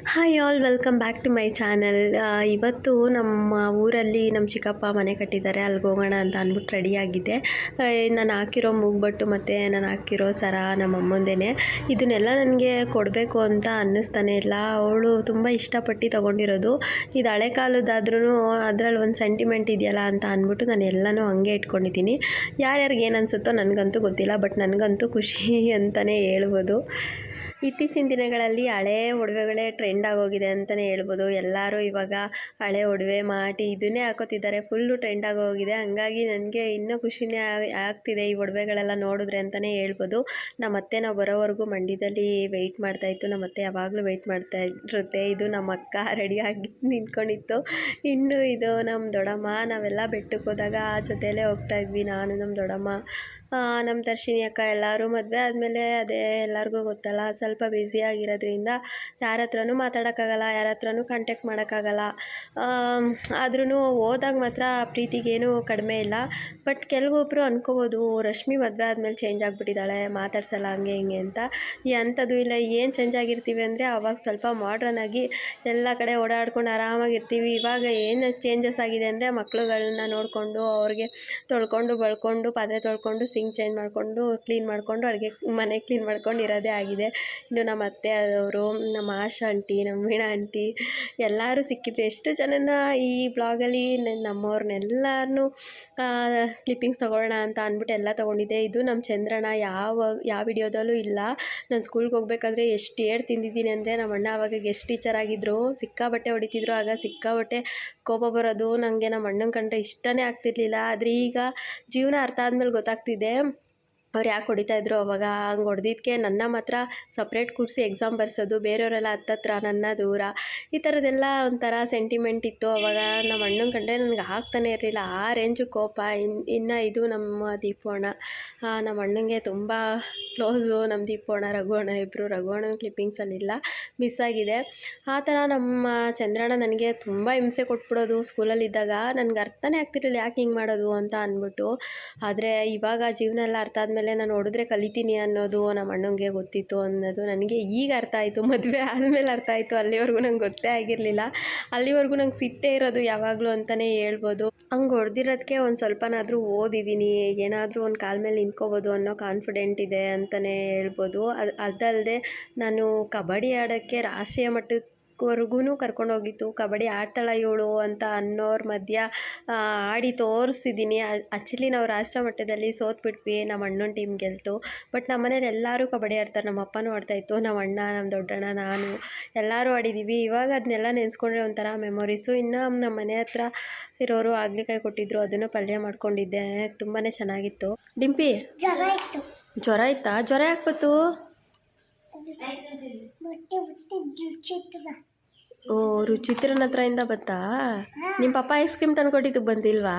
Hi all welcome back to my channel. ಇವತ್ತು ನಮ್ಮ ಊರಲ್ಲಿ ನಮ್ಮ ಚಿಕ್ಕಪ್ಪ ಮನೆ ಕಟ್ಟಿದ್ದಾರೆ, ಅಲ್ಲಿಗೆ ಹೋಗೋಣ ಅಂತ ಅಂದ್ಬಿಟ್ಟು ರೆಡಿಯಾಗಿದ್ದೆ. ನಾನು ಹಾಕಿರೋ ಮೂಗ್ಬಟ್ಟು ಮತ್ತು ನಾನು ಹಾಕಿರೋ ಸರ ನಮ್ಮ ಅಮ್ಮಂದೇ. ಇದನ್ನೆಲ್ಲ ನನಗೆ ಕೊಡಬೇಕು ಅಂತ ಅನ್ನಿಸ್ತಾನೆ ಇಲ್ಲ. ಅವಳು ತುಂಬ ಇಷ್ಟಪಟ್ಟು ತೊಗೊಂಡಿರೋದು. ಇದು ಹಳೆ ಕಾಲದಾದ್ರೂ ಅದರಲ್ಲಿ ಒಂದು ಸೆಂಟಿಮೆಂಟ್ ಇದೆಯಲ್ಲ ಅಂತ ಅಂದ್ಬಿಟ್ಟು ನಾನು ಎಲ್ಲನೂ ಹಂಗೆ ಇಟ್ಕೊಂಡಿದ್ದೀನಿ. ಯಾರ್ಯಾರಿಗೆ ಏನು ಅನಿಸುತ್ತೋ ನನಗಂತೂ ಗೊತ್ತಿಲ್ಲ, ಬಟ್ ನನಗಂತೂ ಖುಷಿ ಅಂತಲೇ ಹೇಳ್ಬೋದು. ಇತ್ತೀಚಿನ ದಿನಗಳಲ್ಲಿ ಹಳೆ ಒಡವೆಗಳೇ ಟ್ರೆಂಡ್ ಆಗೋಗಿದೆ ಅಂತಲೇ ಹೇಳ್ಬೋದು. ಎಲ್ಲರೂ ಇವಾಗ ಹಳೆ ಒಡವೆ ಮಾಡಿ ಇದನ್ನೇ ಹಾಕೋತಿದ್ದಾರೆ, ಫುಲ್ಲು ಟ್ರೆಂಡ್ ಆಗೋಗಿದೆ. ಹಂಗಾಗಿ ನನಗೆ ಇನ್ನೂ ಖುಷಿನೇ ಆಗ್ತಿದೆ ಈ ಒಡವೆಗಳೆಲ್ಲ ನೋಡಿದ್ರೆ ಅಂತಲೇ ಹೇಳ್ಬೋದು. ನಮ್ಮತ್ತೆ ನಾವು ಬರೋವರೆಗೂ ಮಂಡ್ಯದಲ್ಲಿ ವೆಯ್ಟ್ ಮಾಡ್ತಾಯಿತ್ತು. ನಮ್ಮತ್ತೆ ಯಾವಾಗಲೂ ವೆಯ್ಟ್ ಮಾಡ್ತಾ ಇರುತ್ತೆ. ಇದು ನಮ್ಮ ಅಕ್ಕ ರೆಡಿಯಾಗಿ ನಿಂತ್ಕೊಂಡಿತ್ತು. ಇನ್ನು ಇದು ನಮ್ಮ ದೊಡ್ಡಮ್ಮ. ನಾವೆಲ್ಲ ಬೆಟ್ಟಕ್ಕೆ ಹೋದಾಗ ಜೊತೆಯಲ್ಲೇ ಹೋಗ್ತಾಯಿದ್ವಿ, ನಾನು ನಮ್ಮ ದೊಡ್ಡಮ್ಮ, ನಮ್ಮ ದರ್ಶಿನಿ ಅಕ್ಕ. ಎಲ್ಲರೂ ಮದುವೆ ಆದಮೇಲೆ ಅದೇ ಎಲ್ಲರಿಗೂ ಗೊತ್ತಲ್ಲ, ಸ್ವಲ್ಪ ಬ್ಯುಸಿಯಾಗಿರೋದ್ರಿಂದ ಯಾರ ಹತ್ರನೂ ಮಾತಾಡೋಕ್ಕಾಗಲ್ಲ, ಯಾರ ಹತ್ರನೂ ಕಾಂಟ್ಯಾಕ್ಟ್ ಮಾಡೋಕ್ಕಾಗಲ್ಲ. ಆದ್ರೂ ಹೋದಾಗ ಮಾತ್ರ ಪ್ರೀತಿಗೇನು ಕಡಿಮೆ ಇಲ್ಲ. ಬಟ್ ಕೆಲವೊಬ್ಬರು ಅನ್ಕೋಬೋದು ರಶ್ಮಿ ಮದುವೆ ಆದಮೇಲೆ ಚೇಂಜ್ ಆಗಿಬಿಟ್ಟಿದ್ದಾಳೆ, ಮಾತಾಡ್ಸಲ್ಲ ಹಂಗೆ ಹಿಂಗೆ ಅಂತ. ಅಂಥದ್ದು ಇಲ್ಲ. ಏನು ಚೇಂಜ್ ಆಗಿರ್ತೀವಿ ಅಂದರೆ ಆವಾಗ ಸ್ವಲ್ಪ ಮಾಡ್ರನ್ ಆಗಿ ಎಲ್ಲ ಕಡೆ ಓಡಾಡ್ಕೊಂಡು ಆರಾಮಾಗಿರ್ತೀವಿ. ಇವಾಗ ಏನು ಚೇಂಜಸ್ ಆಗಿದೆ ಅಂದರೆ ಮಕ್ಳುಗಳನ್ನ ನೋಡಿಕೊಂಡು ಅವ್ರಿಗೆ ತೊಳ್ಕೊಂಡು ಬಳ್ಕೊಂಡು ಪಾತ್ರೆ ತೊಳ್ಕೊಂಡು ಸಿಂಕ್ ಚೇಂಜ್ ಮಾಡಿಕೊಂಡು ಕ್ಲೀನ್ ಮಾಡಿಕೊಂಡು ಅಡುಗೆ ಮನೆ ಕ್ಲೀನ್ ಮಾಡ್ಕೊಂಡು ಇರೋದೇ ಆಗಿದೆ. ಇನ್ನು ನಮ್ಮ ಅತ್ತೆ ಆದವರು, ನಮ್ಮ ಆಶಾ ಆಂಟಿ, ನಮ್ಮ ವೀಣಾ ಆಂಟಿ ಎಲ್ಲರೂ ಸಿಕ್ಕಿದ್ರು. ಎಷ್ಟು ಜನನ ಈ ಬ್ಲಾಗಲ್ಲಿ ನಮ್ಮವ್ರನ್ನೆಲ್ಲರನ್ನೂ ಕ್ಲಿಪ್ಪಿಂಗ್ಸ್ ತೊಗೊಳ್ಳೋಣ ಅಂತ ಅಂದ್ಬಿಟ್ಟು ಎಲ್ಲ ತೊಗೊಂಡಿದ್ದೆ. ಇದು ನಮ್ಮ ಚಂದ್ರಣ್ಣ ಯಾವ ವಿಡಿಯೋದಲ್ಲೂ ಇಲ್ಲ. ನಾನು ಸ್ಕೂಲ್ಗೆ ಹೋಗ್ಬೇಕಾದ್ರೆ ಎಷ್ಟು ಏಡ್ ತಿಂದಿದ್ದೀನಿ ಅಂದರೆ, ನಮ್ಮ ಅಣ್ಣ ಆವಾಗ ಗೆಸ್ಟ್ ಟೀಚರ್ ಆಗಿದ್ದರು, ಸಿಕ್ಕಾಬಟ್ಟೆ ಹೊಡಿತಿದ್ರು. ಆಗ ಸಿಕ್ಕಾಬಟ್ಟೆ ಕೋಪ ಬರೋದು. ನನಗೆ ನಮ್ಮ ಅಣ್ಣನ ಕಂಡ್ರೆ ಇಷ್ಟನೇ ಆಗ್ತಿರ್ಲಿಲ್ಲ. ಆದರೆ ಈಗ ಜೀವನ ಅರ್ಥ ಆದಮೇಲೆ ಗೊತ್ತಾಗ್ತಿದೆ ಅವ್ರು ಯಾಕೆ ಹೊಡಿತಾಯಿದ್ರು. ಅವಾಗ ಹಂಗೆ ಹೊಡೆದಿದ್ದಕ್ಕೆ ನನ್ನ ಮಾತ್ರ ಸಪ್ರೇಟ್ ಕೂರಿಸಿ ಎಕ್ಸಾಮ್ ಬರ್ಸೋದು, ಬೇರೆಯವರೆಲ್ಲ ಹತ್ತತ್ರ, ನನ್ನ ದೂರ, ಈ ಥರದ್ದೆಲ್ಲ ಒಂಥರ ಸೆಂಟಿಮೆಂಟ್ ಇತ್ತು. ಅವಾಗ ನಮ್ಮ ಅಣ್ಣನ ಕಂಡ್ರೆ ನನಗೆ ಆಗ್ತಾನೆ ಇರಲಿಲ್ಲ, ಆ ರೇಂಜು ಕೋಪ. ಇನ್ನು ಇದು ನಮ್ಮ ದೀಪು ಅಣ್ಣ, ನಮ್ಮ ಅಣ್ಣಂಗೆ ತುಂಬ ಕ್ಲೋಸು. ನಮ್ಮ ದೀಪು ಅಣ್ಣ, ರಘು ಅಣ್ಣ ಇಬ್ಬರು. ರಘು ಅಣ್ಣನ ಕ್ಲಿಪ್ಪಿಂಗ್ಸಲ್ಲಿಲ್ಲ, ಮಿಸ್ ಆಗಿದೆ. ಆ ಥರ ನಮ್ಮ ಚಂದ್ರಣ್ಣ ನನಗೆ ತುಂಬ ಹಿಂಸೆ ಕೊಟ್ಬಿಡೋದು ಸ್ಕೂಲಲ್ಲಿದ್ದಾಗ. ನನಗೆ ಅರ್ಥನೇ ಆಗ್ತಿರಲಿಲ್ಲ ಯಾಕೆ ಹಿಂಗೆ ಮಾಡೋದು ಅಂತ ಅಂದ್ಬಿಟ್ಟು. ಆದರೆ ಇವಾಗ ಜೀವನ ಎಲ್ಲ ಅರ್ಥ ಆದಮೇಲೆ ನಾನು ಹೊಡೆದ್ರೆ ಕಲಿತೀನಿ ಅನ್ನೋದು ನಮ್ಮ ಅಣ್ಣಂಗೆ ಗೊತ್ತಿತ್ತು ಅನ್ನೋದು ನನಗೆ ಈಗ ಅರ್ಥ ಆಯಿತು. ಮದುವೆ ಆದಮೇಲೆ ಅರ್ಥ ಆಯಿತು. ಅಲ್ಲಿವರೆಗೂ ನಂಗೆ ಗೊತ್ತೇ ಆಗಿರಲಿಲ್ಲ. ಅಲ್ಲಿವರೆಗೂ ನಂಗೆ ಸಿಟ್ಟೇ ಇರೋದು ಯಾವಾಗಲೂ ಅಂತಲೇ ಹೇಳ್ಬೋದು. ಹಂಗೆ ಹೊಡೆದಿರೋದಕ್ಕೆ ಒಂದು ಸ್ವಲ್ಪನಾದರೂ ಓದಿದ್ದೀನಿ, ಏನಾದರೂ ಒಂದು ಕಾಲ ಮೇಲೆ ನಿಂತ್ಕೋಬೋದು ಅನ್ನೋ ಕಾನ್ಫಿಡೆಂಟ್ ಇದೆ ಅಂತಲೇ ಹೇಳ್ಬೋದು. ಅದಲ್ಲದೆ ನಾನು ಕಬಡ್ಡಿ ಆಡೋಕ್ಕೆ ರಾಷ್ಟ್ರೀಯ ಮಟ್ಟದವರೆಗೂ ಕರ್ಕೊಂಡೋಗಿತ್ತು. ಕಬಡ್ಡಿ ಆಡ್ತಾಳೆ ಇವಳು ಅಂತ ಅನ್ನೋರ ಮಧ್ಯ ಆಡಿ ತೋರಿಸಿದ್ದೀನಿ. ಆ್ಯಕ್ಚುಲಿ ನಾವು ರಾಷ್ಟ್ರ ಮಟ್ಟದಲ್ಲಿ ಸೋತ್ಬಿಟ್ವಿ, ನಮ್ಮ ಅಣ್ಣನ ಟೀಮ್ ಗೆಲ್ತು. ಬಟ್ ನಮ್ಮ ಮನೇಲಿ ಎಲ್ಲರೂ ಕಬಡ್ಡಿ ಆಡ್ತಾರೆ. ನಮ್ಮ ಅಪ್ಪನೂ ಆಡ್ತಾಯಿತ್ತು, ನಮ್ಮ ಅಣ್ಣ, ನಮ್ಮ ದೊಡ್ಡಣ್ಣ, ನಾನು ಎಲ್ಲರೂ ಆಡಿದ್ದೀವಿ. ಇವಾಗ ಅದನ್ನೆಲ್ಲ ನೆನೆಸ್ಕೊಂಡ್ರೆ ಒಂಥರ ಮೆಮೊರೀಸು. ಇನ್ನು ನಮ್ಮ ಮನೆ ಹತ್ರ ಇರೋರು ಆಗ್ಲಿಕಾಯಿ ಕೊಟ್ಟಿದ್ದರು, ಅದನ್ನು ಪಲ್ಯ ಮಾಡ್ಕೊಂಡಿದ್ದೆ, ತುಂಬಾ ಚೆನ್ನಾಗಿತ್ತು. ಡಿಂಪಿ, ಜ್ವರ ಇತ್ತಾ? ಜ್ವರ ಯಾಕೆ ಬಂತು? ಓ, ರುಚಿತ್ರನ ಹತ್ರದಿಂದ ಬತ್ತಾ? ನಿಮ್ಮ ಪಪ್ಪ ಐಸ್ ಕ್ರೀಮ್ ತಂದ್ಕೊಟ್ಟಿದ್ದು ಬಂದಿಲ್ವಾ?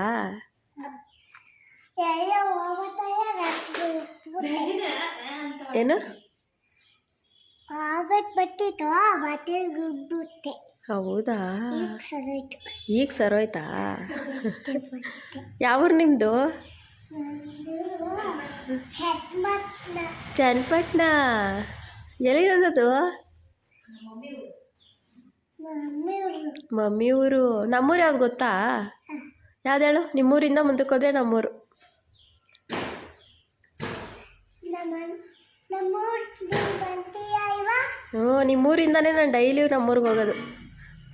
ಏನು? ಹೌದಾ, ಈಗ ಸರೋಯ್ತಾ? ಯಾವೂರು ನಿಮ್ಮದು? ಚನ್ನಪಟ್ಟಣ. ಎಲ್ಲಿರೋದದು? ಮಮ್ಮಿ ಊರು. ನಮ್ಮೂರು ಯಾವ್ದು ಗೊತ್ತಾ? ಯಾವ್ದು ಹೇಳು? ನಿಮ್ಮೂರಿಂದ ಮುಂದಕ್ಕೆ ಹೋದರೆ ನಮ್ಮೂರು. ಹ್ಞೂ, ನಿಮ್ಮೂರಿಂದನೇ ನಾನು ಡೈಲಿ ನಮ್ಮೂರಿಗೆ ಹೋಗೋದು.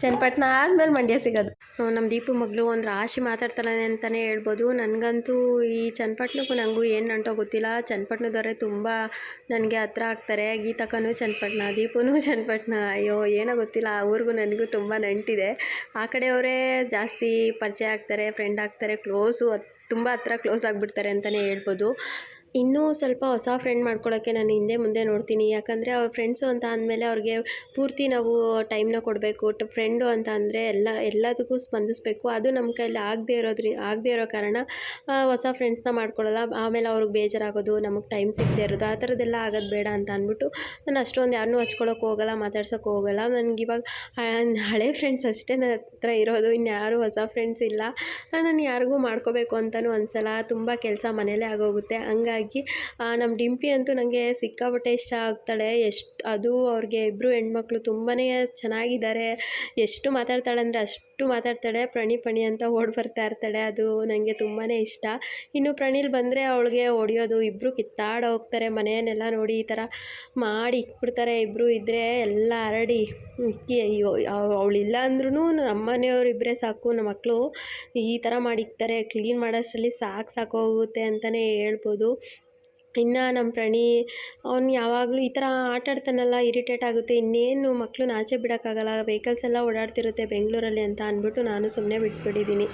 ಚನ್ನಪಟ್ಟಣ ಆದಮೇಲೆ ಮಂಡ್ಯ ಸಿಗೋದು. ನಮ್ಮ ದೀಪು ಮಗಳು ಒಂದು ರಾಶಿ ಮಾತಾಡ್ತಾಳೆ ಅಂತಲೇ ಹೇಳ್ಬೋದು. ನನಗಂತೂ ಈ ಚನ್ನಪಟ್ಟಣಕ್ಕೂ ನನಗೂ ಏನು ನಂಟೋ ಗೊತ್ತಿಲ್ಲ. ಚನ್ನಪಟ್ಟಣದವರೇ ತುಂಬ ನನಗೆ ಹತ್ರ ಆಗ್ತಾರೆ. ಗೀತಕ್ಕನೂ ಚನ್ನಪಟ್ಟಣ, ದೀಪುನೂ ಚನ್ನಪಟ್ಟಣ. ಅಯ್ಯೋ ಏನೋ ಗೊತ್ತಿಲ್ಲ, ಆ ಊರಿಗೂ ನನಗೂ ತುಂಬ ನಂಟಿದೆ. ಆ ಕಡೆಯವರೇ ಜಾಸ್ತಿ ಪರಿಚಯ ಆಗ್ತಾರೆ, ಫ್ರೆಂಡ್ ಆಗ್ತಾರೆ, ತುಂಬ ಹತ್ರ ಕ್ಲೋಸ್ ಆಗಿಬಿಡ್ತಾರೆ ಅಂತಲೇ ಹೇಳ್ಬೋದು. ಇನ್ನೂ ಸ್ವಲ್ಪ ಹೊಸ ಫ್ರೆಂಡ್ ಮಾಡ್ಕೊಳ್ಳೋಕ್ಕೆ ನಾನು ಹಿಂದೆ ಮುಂದೆ ನೋಡ್ತೀನಿ. ಯಾಕಂದರೆ ಅವ್ರ ಫ್ರೆಂಡ್ಸು ಅಂತ ಅಂದಮೇಲೆ ಅವ್ರಿಗೆ ಪೂರ್ತಿ ನಾವು ಟೈಮ್ನ ಕೊಡಬೇಕು. ಫ್ರೆಂಡು ಅಂತ ಅಂದರೆ ಎಲ್ಲದಕ್ಕೂ ಸ್ಪಂದಿಸಬೇಕು. ಅದು ನಮ್ಮ ಕೈಯಲ್ಲಿ ಆಗದೇ ಇರೋ ಕಾರಣ ಹೊಸ ಫ್ರೆಂಡ್ಸ್ನ ಮಾಡ್ಕೊಳ್ಳಲ್ಲ. ಆಮೇಲೆ ಅವ್ರಿಗೆ ಬೇಜಾರಾಗೋದು, ನಮಗೆ ಟೈಮ್ ಸಿಗದೆ ಇರೋದು, ಆ ಥರದ್ದೆಲ್ಲ ಆಗೋದು ಬೇಡ ಅಂತ ಅಂದ್ಬಿಟ್ಟು ನಾನು ಅಷ್ಟೊಂದು ಯಾರನ್ನೂ ಹಚ್ಕೊಳ್ಳೋಕೆ ಹೋಗಲ್ಲ, ಮಾತಾಡ್ಸೋಕೆ ಹೋಗಲ್ಲ. ನನಗಿವಾಗ ಹಳೆ ಫ್ರೆಂಡ್ಸ್ ಅಷ್ಟೇ ನನ್ನ ಹತ್ರ ಇರೋದು, ಇನ್ಯಾರೂ ಹೊಸ ಫ್ರೆಂಡ್ಸ್ ಇಲ್ಲ. ನಾನು ಯಾರಿಗೂ ಮಾಡ್ಕೋಬೇಕು ಅಂತಲೂ ಅನಿಸಲ್ಲ. ತುಂಬ ಕೆಲಸ ಮನೇಲೇ ಆಗೋಗುತ್ತೆ. ಹಂಗಾಗಿ ಹಂಗಾಗಿ ನಮ್ಮ ಡಿಂಪಿ ಅಂತೂ ನನಗೆ ಸಿಕ್ಕಾಪಟ್ಟೆ ಇಷ್ಟ ಆಗ್ತಾಳೆ. ಅದು ಅವ್ರಿಗೆ ಇಬ್ಬರು ಹೆಣ್ಮಕ್ಳು ತುಂಬಾ ಚೆನ್ನಾಗಿದ್ದಾರೆ. ಎಷ್ಟು ಮಾತಾಡ್ತಾಳೆ ಅಂದರೆ ಅಷ್ಟು ಮಾತಾಡ್ತಾಳೆ. ಪಣಿ ಅಂತ ಓಡಿ ಬರ್ತಾ ಇರ್ತಾಳೆ. ಅದು ನನಗೆ ತುಂಬಾ ಇಷ್ಟ. ಇನ್ನು ಪ್ರಣೀಲ್ ಬಂದರೆ ಅವಳಿಗೆ ಹೊಡೆಯೋದು, ಇಬ್ಬರು ಕಿತ್ತಾಡಿ ಹೋಗ್ತಾರೆ. ಮನೆಯನ್ನೆಲ್ಲ ನೋಡಿ ಈ ಥರ ಮಾಡಿ ಇಕ್ಬಿಡ್ತಾರೆ. ಇಬ್ಬರು ಇದ್ದರೆ ಎಲ್ಲ ಹರಡಿ ಅಯ್ಯೋ ಅವಳಿಲ್ಲ ಅಂದ್ರೂ ನಮ್ಮ ಮನೆಯವರಿಬ್ಬರೇ ಸಾಕು, ನಮ್ಮ ಮಕ್ಕಳು ಈ ಥರ ಮಾಡಿಕ್ತಾರೆ. ಕ್ಲೀನ್ ಮಾಡೋಷ್ಟರಲ್ಲಿ ಸಾಕೋಗುತ್ತೆ ಅಂತಲೇ ಹೇಳ್ಬೋದು. ಇನ್ನು ನಮ್ಮ ಅವ್ನು ಯಾವಾಗಲೂ ಈ ಥರ ಆಟಾಡ್ತಾನಲ್ಲ, ಇರಿಟೇಟ್ ಆಗುತ್ತೆ. ಇನ್ನೇನು ಮಕ್ಕಳನ್ನ ಆಚೆ ಬಿಡೋಕ್ಕಾಗಲ್ಲ, ವೆಹಿಕಲ್ಸ್ ಎಲ್ಲ ಓಡಾಡ್ತಿರುತ್ತೆ ಬೆಂಗಳೂರಲ್ಲಿ ಅಂತ ಅಂದ್ಬಿಟ್ಟು ನಾನು ಸುಮ್ಮನೆ ಬಿಟ್ಬಿಟ್ಟಿದ್ದೀನಿ.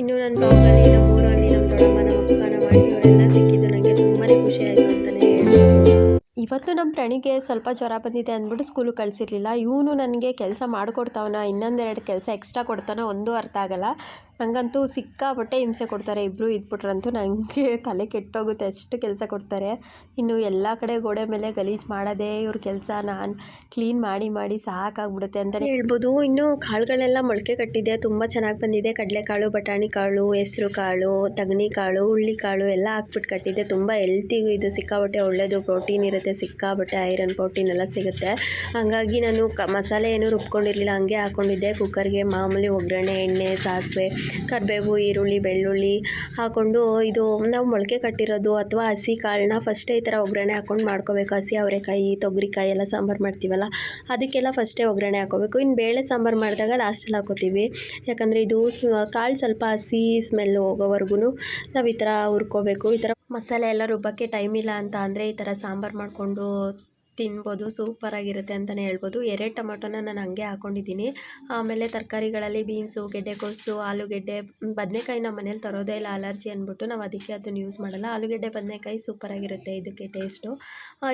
ಇನ್ನು ನನ್ನ ಬ್ಲಾಗಲ್ಲಿ ನಮ್ಮೂರಲ್ಲಿ ನಮ್ಮ ದೊಡ್ಡಮ್ಮ, ನಮ್ಮ ಅಕ್ಕ, ನಮ್ಮ ಆಂಟಿಯವರೆಲ್ಲ ಸಿಕ್ಕಿದ್ದು ನನಗೆ ತುಂಬಾ ಖುಷಿ ಆಯಿತು ಅಂತಲೇ ಹೇಳ್ಬೋದು. ಇವತ್ತು ನಮ್ಮ ಪ್ರಣೀಗೆ ಸ್ವಲ್ಪ ಜ್ವರ ಬಂದಿದೆ ಅಂದ್ಬಿಟ್ಟು ಸ್ಕೂಲಿಗೆ ಕಳಿಸಿರ್ಲಿಲ್ಲ. ಇವನು ನನಗೆ ಕೆಲಸ ಮಾಡಿಕೊಡ್ತಾವನ, ಇನ್ನೊಂದೆರಡು ಕೆಲಸ ಎಕ್ಸ್ಟ್ರಾ ಕೊಡ್ತಾನೋ ಒಂದು ಅರ್ಥ ಆಗಲ್ಲ. ನನಗಂತೂ ಸಿಕ್ಕಾಪಟ್ಟೆ ಹಿಂಸೆ ಕೊಡ್ತಾರೆ. ಇಬ್ಬರು ಇದ್ಬಿಟ್ರಂತೂ ನನಗೆ ತಲೆ ಕೆಟ್ಟೋಗುತ್ತೆ, ಅಷ್ಟು ಕೆಲಸ ಕೊಡ್ತಾರೆ. ಇನ್ನು ಎಲ್ಲ ಕಡೆ ಗೋಡೆ ಮೇಲೆ ಗಲೀಜು ಮಾಡೋದೇ ಇವ್ರ ಕೆಲಸ. ನಾನು ಕ್ಲೀನ್ ಮಾಡಿ ಸಾಕಾಗ್ಬಿಡುತ್ತೆ ಅಂತಲೇ ಹೇಳ್ಬೋದು. ಇನ್ನು ಕಾಳುಗಳೆಲ್ಲ ಮೊಳಕೆ ಕಟ್ಟಿದೆ, ತುಂಬ ಚೆನ್ನಾಗಿ ಬಂದಿದೆ. ಕಡಲೆಕಾಳು, ಬಟಾಣಿ ಕಾಳು, ಹೆಸ್ರು ಕಾಳು, ತಗಣಿ ಕಾಳು, ಹುಳ್ಳಿಕಾಳು ಎಲ್ಲ ಹಾಕ್ಬಿಟ್ಟು ಕಟ್ಟಿದೆ. ತುಂಬ ಹೆಲ್ತಿಗೂ ಇದು ಸಿಕ್ಕಾಪಟ್ಟೆ ಒಳ್ಳೆಯದು, ಪ್ರೋಟೀನ್ ಇರುತ್ತೆ, ಸಿಕ್ಕಾಪಟ್ಟೆ ಐರನ್ ಪ್ರೋಟೀನ್ ಎಲ್ಲ ಸಿಗುತ್ತೆ. ಹಾಗಾಗಿ ನಾನು ಮಸಾಲೆ ಏನೂ ರುಬ್ಕೊಂಡಿರಲಿಲ್ಲ, ಹಂಗೆ ಹಾಕ್ಕೊಂಡಿದ್ದೆ ಕುಕ್ಕರ್ಗೆ. ಮಾಮೂಲಿ ಒಗ್ಗರಣೆ, ಎಣ್ಣೆ, ಸಾಸಿವೆ, ಕರಿಬೇವು, ಈರುಳ್ಳಿ, ಬೆಳ್ಳುಳ್ಳಿ ಹಾಕ್ಕೊಂಡು, ಇದು ನಾವು ಮೊಳಕೆ ಕಟ್ಟಿರೋದು ಅಥವಾ ಹಸಿ ಕಾಳನ್ನ ಫಸ್ಟೇ ಈ ಥರ ಒಗ್ಗರಣೆ ಹಾಕ್ಕೊಂಡು ಮಾಡ್ಕೋಬೇಕು. ಹಸಿ ಅವರೆಕಾಯಿ, ತೊಗರಿಕಾಯಿ ಎಲ್ಲ ಸಾಂಬಾರು ಮಾಡ್ತೀವಲ್ಲ, ಅದಕ್ಕೆಲ್ಲ ಫಸ್ಟೇ ಒಗ್ಗರಣೆ ಹಾಕ್ಕೋಬೇಕು. ಇನ್ನು ಬೇಳೆ ಸಾಂಬಾರು ಮಾಡಿದಾಗ ಲಾಸ್ಟಲ್ಲಿ ಹಾಕ್ಕೋತೀವಿ. ಯಾಕಂದರೆ ಇದು ಕಾಳು ಸ್ವಲ್ಪ ಹಸಿ ಸ್ಮೆಲ್ ಹೋಗೋವರೆಗೂ ನಾವು ಈ ಥರ ಹುರ್ಕೋಬೇಕು. ಈ ಥರ ಮಸಾಲೆ ಎಲ್ಲ ರುಬ್ಬಕ್ಕೆ ಟೈಮ್ ಇಲ್ಲ ಅಂತ ಅಂದರೆ ಈ ಥರ ಸಾಂಬಾರು ಮಾಡಿಕೊಂಡು ತಿನ್ಬೋದು, ಸೂಪರಾಗಿರುತ್ತೆ ಅಂತಲೇ ಹೇಳ್ಬೋದು. 2 ಟೊಮೊಟೊನ ನಾನು ಹಂಗೆ ಹಾಕ್ಕೊಂಡಿದ್ದೀನಿ. ಆಮೇಲೆ ತರಕಾರಿಗಳಲ್ಲಿ ಬೀನ್ಸು, ಗೆಡ್ಡೆಕೋಸು, ಆಲೂಗೆಡ್ಡೆ, ಬದನೆಕಾಯಿ ನಮ್ಮ ಮನೇಲಿ ತರೋದೇ ಇಲ್ಲ, ಅಲರ್ಜಿ ಅಂದ್ಬಿಟ್ಟು ನಾವು ಅದಕ್ಕೆ ಅದನ್ನು ಯೂಸ್ ಮಾಡಲ್ಲ. ಆಲೂಗೆಡ್ಡೆ, ಬದನೆಕಾಯಿ ಸೂಪರಾಗಿರುತ್ತೆ ಇದಕ್ಕೆ ಟೇಸ್ಟು.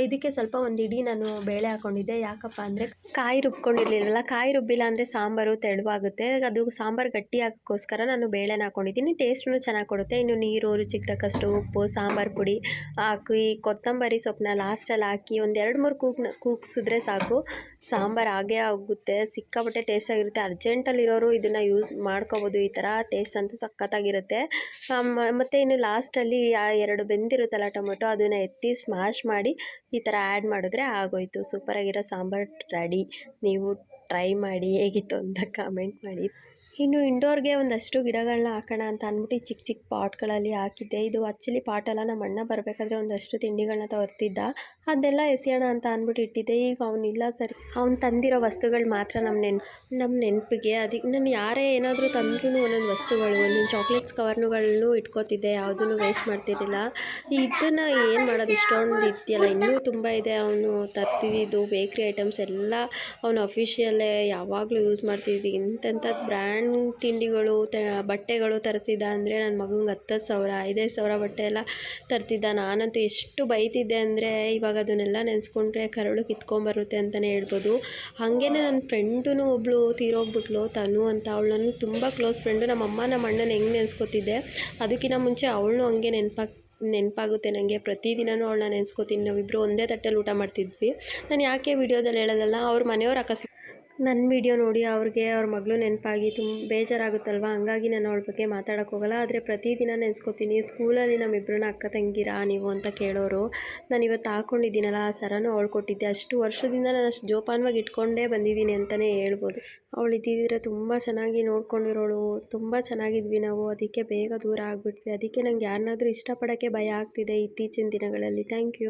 ಇದಕ್ಕೆ ಸ್ವಲ್ಪ ಒಂದು ಇಡೀ ನಾನು ಬೇಳೆ ಹಾಕ್ಕೊಂಡಿದ್ದೆ. ಯಾಕಪ್ಪ ಅಂದರೆ ಕಾಯಿ ರುಬ್ಕೊಂಡಿರಲಿಲ್ಲ, ಕಾಯಿ ರುಬ್ಬಿಲ್ಲ ಅಂದರೆ ಸಾಂಬಾರು ತೆಳುವಾಗುತ್ತೆ. ಅದು ಸಾಂಬಾರು ಗಟ್ಟಿ ಹಾಕೋಸ್ಕರ ನಾನು ಬೇಳೆನ ಹಾಕ್ಕೊಂಡಿದ್ದೀನಿ. ಟೇಸ್ಟೂ ಚೆನ್ನಾಗಿ ಕೊಡುತ್ತೆ. ಇನ್ನು ನೀರು, ರುಚಿಗೆ ತಕ್ಕಷ್ಟು ಉಪ್ಪು, ಸಾಂಬಾರು ಪುಡಿ ಹಾಕಿ, ಕೊತ್ತಂಬರಿ ಸೊಪ್ಪನ್ನ ಲಾಸ್ಟಲ್ಲಿ ಹಾಕಿ ಒಂದು 2-3 ಕೂಗ್ಸಿದ್ರೆ ಸಾಕು, ಸಾಂಬಾರು ಹಾಗೇ ಆಗುತ್ತೆ. ಸಿಕ್ಕಾಪಟ್ಟೆ ಟೇಸ್ಟಾಗಿರುತ್ತೆ. ಅರ್ಜೆಂಟಲ್ಲಿರೋರು ಇದನ್ನು ಯೂಸ್ ಮಾಡ್ಕೋಬೋದು. ಈ ಥರ ಟೇಸ್ಟ್ ಅಂತೂ ಸಖತ್ತಾಗಿರುತ್ತೆ. ಮತ್ತು ಇನ್ನು ಲಾಸ್ಟಲ್ಲಿ 2 ಬೆಂದಿರುತ್ತಲ್ಲ ಟೊಮೊಟೊ, ಅದನ್ನು ಎತ್ತಿ ಸ್ಮ್ಯಾಶ್ ಮಾಡಿ ಈ ಥರ ಆ್ಯಡ್ ಮಾಡಿದ್ರೆ ಆಗೋಯ್ತು. ಸೂಪರಾಗಿರೋ ಸಾಂಬಾರು ರೆಡಿ. ನೀವು ಟ್ರೈ ಮಾಡಿ, ಹೇಗಿತ್ತು ಅಂತ ಕಾಮೆಂಟ್ ಮಾಡಿ. ಇನ್ನು ಇಂಡೋರ್ಗೆ ಒಂದಷ್ಟು ಗಿಡಗಳನ್ನ ಹಾಕೋಣ ಅಂತ ಅಂದ್ಬಿಟ್ಟು ಈ ಚಿಕ್ಕ ಪಾಟ್ಗಳಲ್ಲಿ ಹಾಕಿದ್ದೆ. ಇದು ಆ್ಯಕ್ಚುಲಿ ಪಾಟಲ್ಲ, ನಮ್ಮ ಅಣ್ಣ ಬರಬೇಕಾದ್ರೆ ಒಂದಷ್ಟು ತಿಂಡಿಗಳನ್ನ ತರ್ತಿದ್ದ, ಅದೆಲ್ಲ ಎಸೆಯೋಣ ಅಂತ ಅಂದ್ಬಿಟ್ಟು ಇಟ್ಟಿದ್ದೆ. ಈಗ ಅವನಿಲ್ಲ, ಸರಿ ಅವ್ನು ತಂದಿರೋ ವಸ್ತುಗಳು ಮಾತ್ರ ನಮ್ಮ ನೆನಪಿಗೆ. ಅದಕ್ಕೆ ನಾನು ಯಾರೇ ಏನಾದರೂ ತಂದ್ರೂ ಒಂದೊಂದು ವಸ್ತುಗಳು, ಒಂದೊಂದು ಚಾಕ್ಲೇಟ್ಸ್ ಕವರ್ನುಗಳನ್ನು ಇಟ್ಕೋತಿದ್ದೆ, ಯಾವುದೂ ವೇಸ್ಟ್ ಮಾಡ್ತಿರಲಿಲ್ಲ. ಇದನ್ನು ಏನು ಮಾಡೋದು, ಇಷ್ಟೊಂದು ಇದೆಯಲ್ಲ, ಇನ್ನೂ ತುಂಬ ಇದೆ. ಅವನು ತರ್ತಿದ್ದು ಬೇಕ್ರಿ ಐಟಮ್ಸ್ ಎಲ್ಲ ಅವನು ಅಫಿಷಿಯಲ್ಲೇ ಯಾವಾಗಲೂ ಯೂಸ್ ಮಾಡ್ತಿದ್ದಿ. ಇಂಥಂಥದ್ದು ಬ್ರ್ಯಾಂಡ್ ತಿಂಡಿಗಳು, ಬಟ್ಟೆಗಳು ತರ್ತಿದ್ದ ಅಂದರೆ ನನ್ನ ಮಗನಿಗೆ 10,000 5,000 ಬಟ್ಟೆ ಎಲ್ಲ ತರ್ತಿದ್ದ. ನಾನಂತೂ ಎಷ್ಟು ಬೈತಿದ್ದೆ ಅಂದರೆ ಇವಾಗ ಅದನ್ನೆಲ್ಲ ನೆನೆಸ್ಕೊಂಡ್ರೆ ಕರಳು ಕಿತ್ಕೊಂಬರುತ್ತೆ ಅಂತಲೇ ಹೇಳ್ಬೋದು. ಹಾಗೇ ನನ್ನ ಫ್ರೆಂಡೂ ಒಬ್ಬಳು ತೀರೋಗ್ಬಿಟ್ಲು, ತನು ಅಂತ. ಅವಳು ನನಗೆ ತುಂಬ ಕ್ಲೋಸ್ ಫ್ರೆಂಡು. ನಮ್ಮಮ್ಮ ನಮ್ಮ ಅಣ್ಣನ ಹೆಂಗೆ ನೆನೆಸ್ಕೊತಿದ್ದೆ, ಅದಕ್ಕಿಂತ ಮುಂಚೆ ಅವಳನ್ನೂ ಹಂಗೆ ನೆನಪಾಗುತ್ತೆ ನನಗೆ. ಪ್ರತಿದಿನವೂ ಅವಳನ್ನ ನೆನೆಸ್ಕೊತೀನಿ. ನಾವಿಬ್ಬರು ಒಂದೇ ತಟ್ಟೆಲಿ ಊಟ ಮಾಡ್ತಿದ್ವಿ. ನಾನು ಯಾಕೆ ವಿಡಿಯೋದಲ್ಲಿ ಹೇಳೋದಲ್ಲ, ಅವ್ರ ಮನೆಯವ್ರು ಅಕಸ್ಮಾತ್ ನನ್ನ ವಿಡಿಯೋ ನೋಡಿ ಅವ್ರಿಗೆ ಅವ್ರ ಮಗಳು ನೆನಪಾಗಿ ಬೇಜಾರಾಗುತ್ತಲ್ವ, ಹಂಗಾಗಿ ನಾನು ಅವಳ ಬಗ್ಗೆ ಮಾತಾಡೋಕ್ಕೆ ಹೋಗಲ್ಲ. ಆದರೆ ಪ್ರತಿದಿನ ನೆನೆಸ್ಕೊತೀನಿ. ಸ್ಕೂಲಲ್ಲಿ ನಮ್ಮಿಬ್ಬರನ್ನ ಅಕ್ಕ ತಂಗಿರಾ ನೀವು ಅಂತ ಕೇಳೋರು. ನಾನು ಇವತ್ತು ಹಾಕ್ಕೊಂಡಿದ್ದೀನಲ್ಲ ಆ ಸರನೂ ಅವಳು ಕೊಟ್ಟಿದ್ದೆ. ಅಷ್ಟು ವರ್ಷದಿಂದ ನಾನು ಅಷ್ಟು ಜೋಪಾನವಾಗಿ ಇಟ್ಕೊಂಡೇ ಬಂದಿದ್ದೀನಿ ಅಂತಲೇ ಹೇಳ್ಬೋದು. ಅವಳು ಇದ್ದಿದ್ದರೆ ತುಂಬ ಚೆನ್ನಾಗಿ ನೋಡ್ಕೊಂಡಿರೋಳು, ತುಂಬ ಚೆನ್ನಾಗಿದ್ವಿ ನಾವು. ಅದಕ್ಕೆ ಬೇಗ ದೂರ ಆಗಿಬಿಟ್ವಿ. ಅದಕ್ಕೆ ನಂಗೆ ಯಾರನ್ನಾದ್ರೂ ಇಷ್ಟಪಡೋಕ್ಕೆ ಭಯ ಆಗ್ತಿದೆ ಇತ್ತೀಚಿನ ದಿನಗಳಲ್ಲಿ. Thank you.